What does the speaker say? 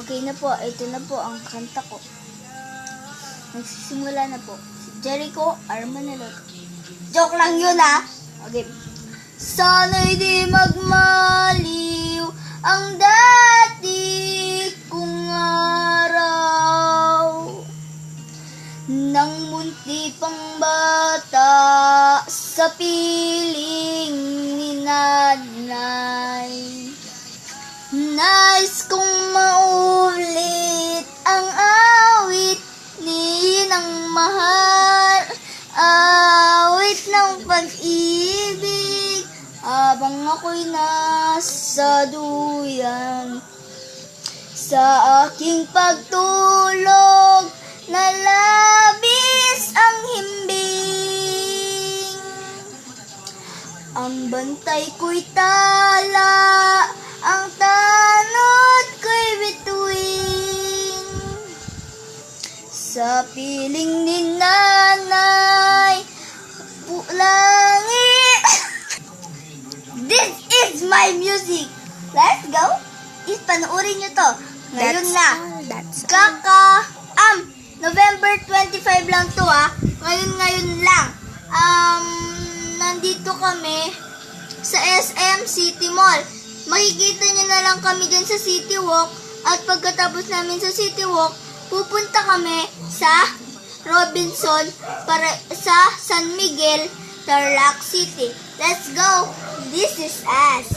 Okay na po, ito na po ang kanta ko. Nagsisimula na po. Si Jericho Armanelot. Joke lang yun ha. Okay. Sana'y di magmaliw ang dati kong araw nang munti pang bata sa piling ni nanay. Nais kong maulit ang awit ni ng mahal, awit ng pag-ibig, habang ako'y nasa duyan. Sa aking pagtulog, na labis ang himbing. Ang bantay ko'y tala, ang tanod ko'y bituin. Sa piling ni nanay, langit. This is my music. Let's go. Panoorin nyo to. Ngayon na. November 25 lang to Ngayon lang. Nandito kami sa SM City Mall. Makikita nyo na lang kami dyan sa City Walk. At pagkatapos namin sa City Walk, pupunta kami sa Robinson para sa San Miguel, Tarlac City. Let's go! This is us.